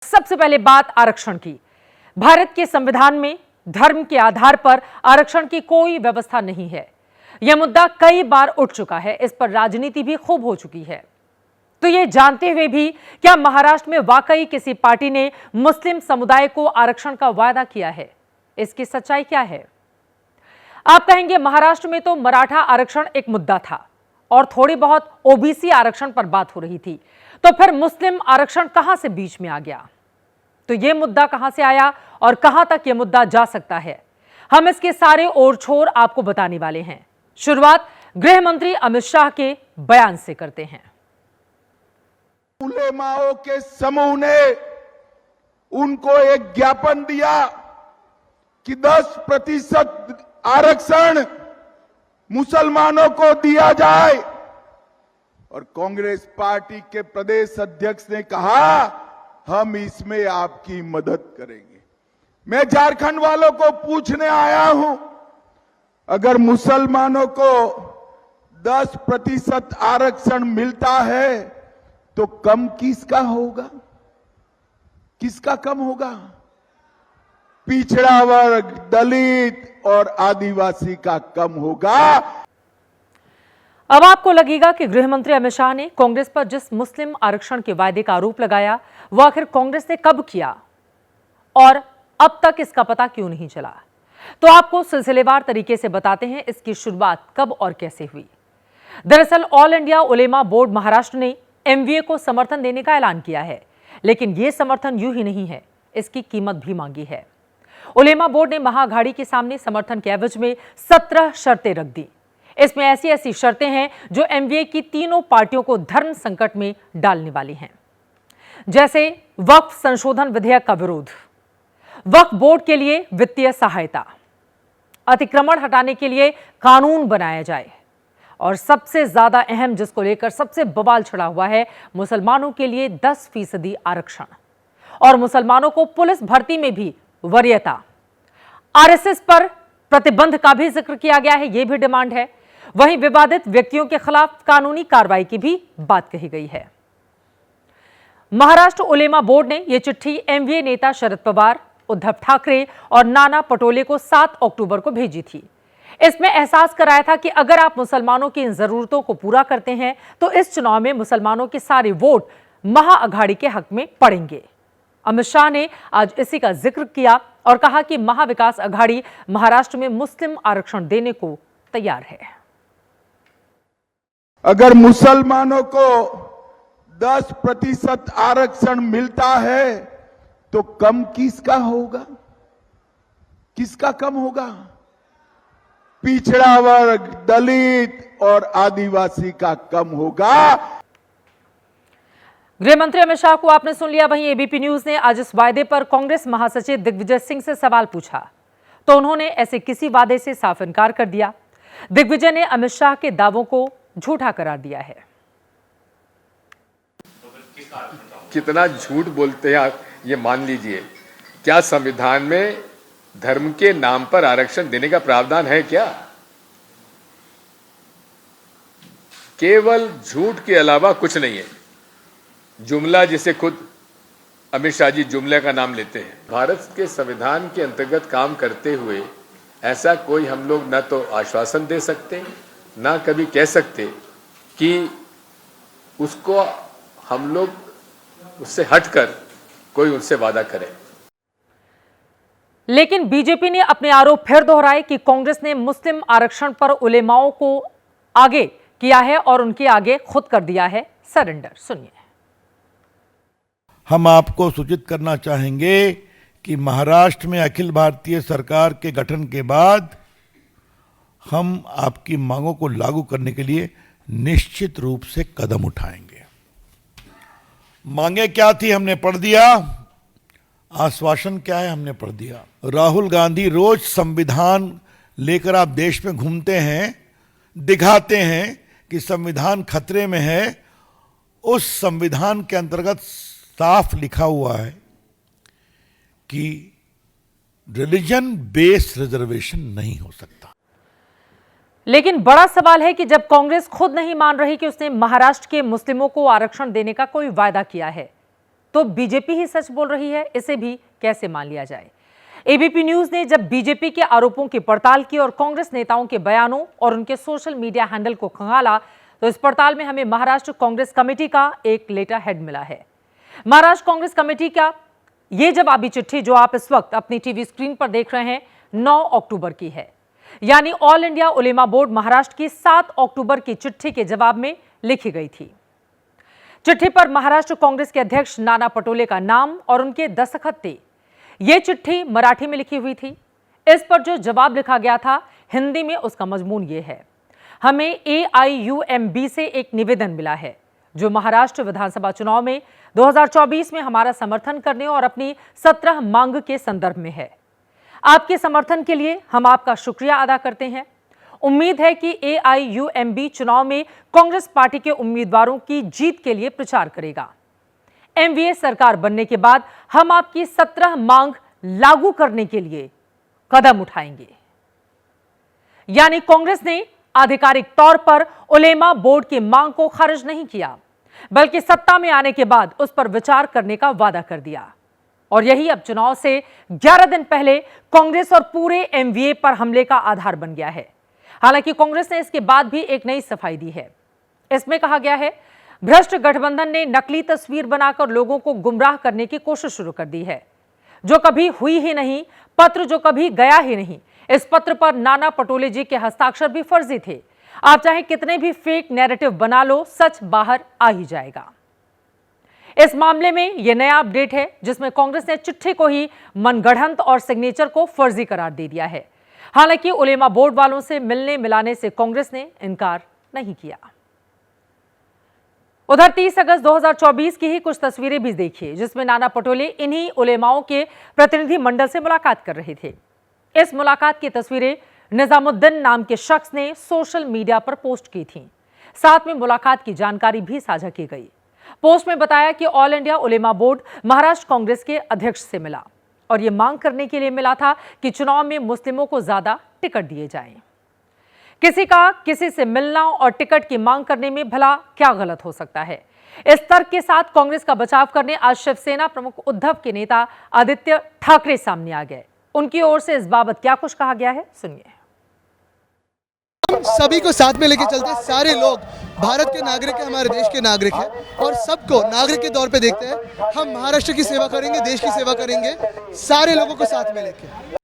सबसे पहले बात आरक्षण की। भारत के संविधान में धर्म के आधार पर आरक्षण की कोई व्यवस्था नहीं है। यह मुद्दा कई बार उठ चुका है, इस पर राजनीति भी खूब हो चुकी है। तो ये जानते हुए भी क्या महाराष्ट्र में वाकई किसी पार्टी ने मुस्लिम समुदाय को आरक्षण का वायदा किया है? इसकी सच्चाई क्या है? आप कहेंगे महाराष्ट्र में तो मराठा आरक्षण एक मुद्दा था और थोड़ी बहुत ओबीसी आरक्षण पर बात हो रही थी, तो फिर मुस्लिम आरक्षण कहां से बीच में आ गया? तो यह मुद्दा कहां से आया और कहां तक यह मुद्दा जा सकता है, हम इसके सारे ओर छोर आपको बताने वाले हैं। शुरुआत गृह मंत्री अमित शाह के बयान से करते हैं। उलेमाओं के समूह ने उनको एक ज्ञापन दिया कि 10% आरक्षण मुसलमानों को दिया जाए, और कांग्रेस पार्टी के प्रदेश अध्यक्ष ने कहा हम इसमें आपकी मदद करेंगे। मैं झारखंड वालों को पूछने आया हूं, अगर मुसलमानों को 10% आरक्षण मिलता है तो कम किसका होगा? किसका कम होगा? पिछड़ा वर्ग, दलित और आदिवासी का कम होगा। अब आपको लगेगा कि गृह मंत्री अमित शाह ने कांग्रेस पर जिस मुस्लिम आरक्षण के वायदे का आरोप लगाया वो आखिर कांग्रेस ने कब किया और अब तक इसका पता क्यों नहीं चला? तो आपको सिलसिलेवार तरीके से बताते हैं इसकी शुरुआत कब और कैसे हुई। दरअसल ऑल इंडिया उलेमा बोर्ड महाराष्ट्र ने एमवीए को समर्थन देने का ऐलान किया है, लेकिन यह समर्थन यूं ही नहीं है, इसकी कीमत भी मांगी है। उलेमा बोर्ड ने महाअघाड़ी के सामने समर्थन के एवज में 17 शर्तें रख दी। इसमें ऐसी शर्तें हैं जो एमवीए की तीनों पार्टियों को धर्म संकट में डालने वाली हैं, जैसे वक्फ संशोधन विधेयक का विरोध, वक्फ बोर्ड के लिए वित्तीय सहायता, अतिक्रमण हटाने के लिए कानून बनाया जाए, और सबसे ज्यादा अहम जिसको लेकर सबसे बवाल छिड़ा हुआ है, मुसलमानों के लिए 10% आरक्षण और मुसलमानों को पुलिस भर्ती में भी वरीयता। आरएसएस पर प्रतिबंध का भी जिक्र किया गया है, यह भी डिमांड है। वहीं विवादित व्यक्तियों के खिलाफ कानूनी कार्रवाई की भी बात कही गई है। महाराष्ट्र उलेमा बोर्ड ने यह चिट्ठी एमवीए नेता शरद पवार, उद्धव ठाकरे और नाना पटोले को 7 अक्टूबर को भेजी थी। इसमें एहसास कराया था कि अगर आप मुसलमानों की इन जरूरतों को पूरा करते हैं तो इस चुनाव में मुसलमानों के सारे वोट महाअघाड़ी के हक में पड़ेंगे। अमित शाह ने आज इसी का जिक्र किया और कहा कि महाविकास अघाड़ी महाराष्ट्र में मुस्लिम आरक्षण देने को तैयार है। अगर मुसलमानों को 10% आरक्षण मिलता है तो कम किसका होगा? किसका कम होगा? पिछड़ा वर्ग, दलित और आदिवासी का कम होगा। गृह मंत्री अमित शाह को आपने सुन लिया। वहीं एबीपी न्यूज ने आज इस वायदे पर कांग्रेस महासचिव दिग्विजय सिंह से सवाल पूछा तो उन्होंने ऐसे किसी वादे से साफ इनकार कर दिया। दिग्विजय ने अमित शाह के दावों को झूठा करार दिया है। कितना झूठ बोलते हैं आप, ये मान लीजिए। क्या संविधान में धर्म के नाम पर आरक्षण देने का प्रावधान है क्या? केवल झूठ के अलावा कुछ नहीं है। जुमला, जिसे खुद अमित शाह जी जुमले का नाम लेते हैं। भारत के संविधान के अंतर्गत काम करते हुए ऐसा कोई हम लोग न तो आश्वासन दे सकते, ना कभी कह सकते कि उसको हम लोग उससे हटकर कोई उनसे वादा करे। लेकिन बीजेपी ने अपने आरोप फिर दोहराए कि कांग्रेस ने मुस्लिम आरक्षण पर उलेमाओं को आगे किया है और उनके आगे खुद कर दिया है सरेंडर। सुनिए। हम आपको सूचित करना चाहेंगे कि महाराष्ट्र में अखिल भारतीय सरकार के गठन के बाद हम आपकी मांगों को लागू करने के लिए निश्चित रूप से कदम उठाएंगे। मांगे क्या थी हमने पढ़ दिया, आश्वासन क्या है हमने पढ़ दिया। राहुल गांधी रोज संविधान लेकर आप देश में घूमते हैं, दिखाते हैं कि संविधान खतरे में है। उस संविधान के अंतर्गत साफ लिखा हुआ है कि रिलीजन बेस्ड रिजर्वेशन नहीं हो सकता। लेकिन बड़ा सवाल है कि जब कांग्रेस खुद नहीं मान रही कि उसने महाराष्ट्र के मुस्लिमों को आरक्षण देने का कोई वायदा किया है, तो बीजेपी ही सच बोल रही है, इसे भी कैसे मान लिया जाए। एबीपी न्यूज ने जब बीजेपी के आरोपों की पड़ताल की और कांग्रेस नेताओं के बयानों और उनके सोशल मीडिया हैंडल को खंगाला, तो इस पड़ताल में हमें महाराष्ट्र कांग्रेस कमेटी का एक लेटर हेड मिला है। महाराष्ट्र कांग्रेस कमेटी का यह जवाबी चिट्ठी जो आप इस वक्त अपनी टीवी स्क्रीन पर देख रहे हैं 9 अक्टूबर की है, यानी ऑल इंडिया उलेमा बोर्ड महाराष्ट्र की 7 अक्टूबर की चिट्ठी के जवाब में लिखी गई थी। चिट्ठी पर महाराष्ट्र कांग्रेस के अध्यक्ष नाना पटोले का नाम और उनके दस्तखत थे। यह चिट्ठी मराठी में लिखी हुई थी। इस पर जो जवाब लिखा गया था हिंदी में, उसका मजमून यह है। हमें AIUMB से एक निवेदन मिला है जो महाराष्ट्र विधानसभा चुनाव में 2024 में हमारा समर्थन करने और अपनी 17 मांग के संदर्भ में है। आपके समर्थन के लिए हम आपका शुक्रिया अदा करते हैं। उम्मीद है कि AIUMB चुनाव में कांग्रेस पार्टी के उम्मीदवारों की जीत के लिए प्रचार करेगा। MVA सरकार बनने के बाद हम आपकी 17 मांग लागू करने के लिए कदम उठाएंगे। यानी कांग्रेस ने आधिकारिक तौर पर उलेमा बोर्ड की मांग को खारिज नहीं किया, बल्कि सत्ता में आने के बाद उस पर विचार करने का वादा कर दिया। और यही अब चुनाव से 11 दिन पहले कांग्रेस और पूरे MVA पर हमले का आधार बन गया है। हालांकि कांग्रेस ने इसके बाद भी एक नई सफाई दी है। इसमें कहा गया है, भ्रष्ट गठबंधन ने नकली तस्वीर बनाकर लोगों को गुमराह करने की कोशिश शुरू कर दी है, जो कभी हुई ही नहीं, पत्र जो कभी गया ही नहीं। इस पत्र पर नाना पटोले जी के हस्ताक्षर भी फर्जी थे। आप चाहे कितने भी फेक नैरेटिव बना लो, सच बाहर आ ही जाएगा। इस मामले में यह नया अपडेट है जिसमें कांग्रेस ने चिट्ठी को ही मनगढ़ंत और सिग्नेचर को फर्जी करार दे दिया है। हालांकि उलेमा बोर्ड वालों से मिलने मिलाने से कांग्रेस ने इनकार नहीं किया। उधर 30 अगस्त 2024 की ही कुछ तस्वीरें भी देखिए जिसमें नाना पटोले इन्हीं उलेमाओं के प्रतिनिधि मंडल से मुलाकात कर रहे थे। इस मुलाकात की तस्वीरें निजामुद्दीन नाम के शख्स ने सोशल मीडिया पर पोस्ट की थी। साथ में मुलाकात की जानकारी भी साझा की गई। पोस्ट में बताया कि ऑल इंडिया उलेमा बोर्ड महाराष्ट्र कांग्रेस के अध्यक्ष से मिला और यह मांग करने के लिए मिला था कि चुनाव में मुस्लिमों को ज्यादा टिकट दिए जाएं। किसी का किसी से मिलना और टिकट की मांग करने में भला क्या गलत हो सकता है। इस तर्क के साथ कांग्रेस का बचाव करने आज शिवसेना प्रमुख उद्धव के नेता आदित्य ठाकरे सामने आ गए। उनकी ओर से इस बाबत क्या कुछ कहा गया है, सुनिए। हम सभी को साथ में लेके चलते हैं। सारे लोग भारत के नागरिक हैं, हमारे देश के नागरिक हैं और सबको नागरिक के तौर पे देखते हैं। हम महाराष्ट्र की सेवा करेंगे, देश की सेवा करेंगे, सारे लोगों को साथ में लेके।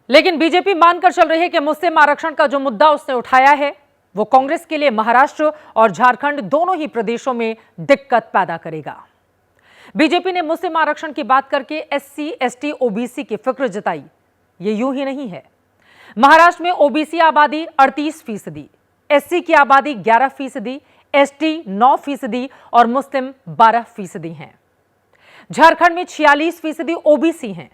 लेकिन बीजेपी मानकर चल रही है कि मुस्लिम आरक्षण का जो मुद्दा उसने उठाया है वो कांग्रेस के लिए महाराष्ट्र और झारखंड दोनों ही प्रदेशों में दिक्कत पैदा करेगा। बीजेपी ने मुस्लिम आरक्षण की बात करके SC, ST, OBC की फिक्र जताई। ये यूं ही नहीं है। महाराष्ट्र में OBC आबादी 38%, SC की आबादी 11%, ST 9% और मुस्लिम 12% हैं। झारखंड में 46% OBC हैं,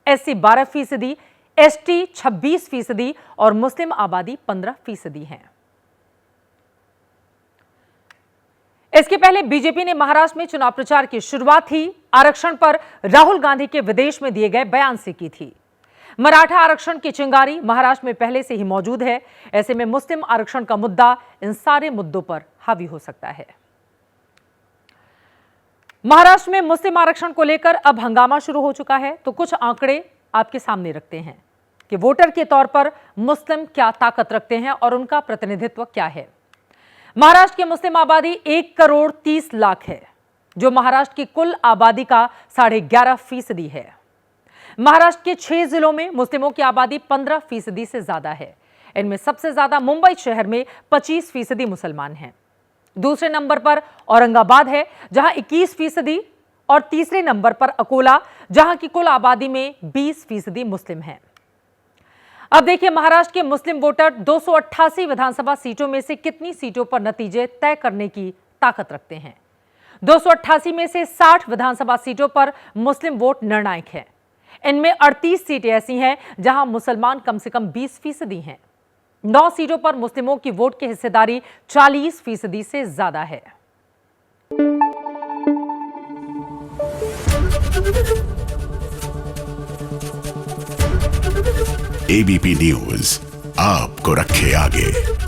SC 12%, ST 26% और मुस्लिम आबादी 15% है। इसके पहले बीजेपी ने महाराष्ट्र में चुनाव प्रचार की शुरुआत ही आरक्षण पर राहुल गांधी के विदेश में दिए गए बयान से की थी। मराठा आरक्षण की चिंगारी महाराष्ट्र में पहले से ही मौजूद है। ऐसे में मुस्लिम आरक्षण का मुद्दा इन सारे मुद्दों पर हावी हो सकता है। महाराष्ट्र में मुस्लिम आरक्षण को लेकर अब हंगामा शुरू हो चुका है। तो कुछ आंकड़े आपके सामने रखते हैं कि वोटर के तौर पर मुस्लिम क्या ताकत रखते हैं और उनका प्रतिनिधित्व क्या है। महाराष्ट्र की मुस्लिम आबादी 1,30,00,000 है, जो महाराष्ट्र की कुल आबादी का 11.5% है। महाराष्ट्र के 6 जिलों में मुस्लिमों की आबादी 15% से ज्यादा है। इनमें सबसे ज्यादा मुंबई शहर में 25% मुसलमान हैं। दूसरे नंबर पर औरंगाबाद है जहां 21% और तीसरे नंबर पर अकोला जहां की कुल आबादी में 20% मुस्लिम हैं। अब देखिए महाराष्ट्र के मुस्लिम वोटर 288 विधानसभा सीटों में से कितनी सीटों पर नतीजे तय करने की ताकत रखते हैं। 288 में से 60 विधानसभा सीटों पर मुस्लिम वोट निर्णायक है। इनमें 38 सीटें ऐसी हैं जहां मुसलमान कम से कम 20% हैं। 9 सीटों पर मुस्लिमों की वोट की हिस्सेदारी 40% से ज्यादा है। ABP न्यूज आपको रखे आगे।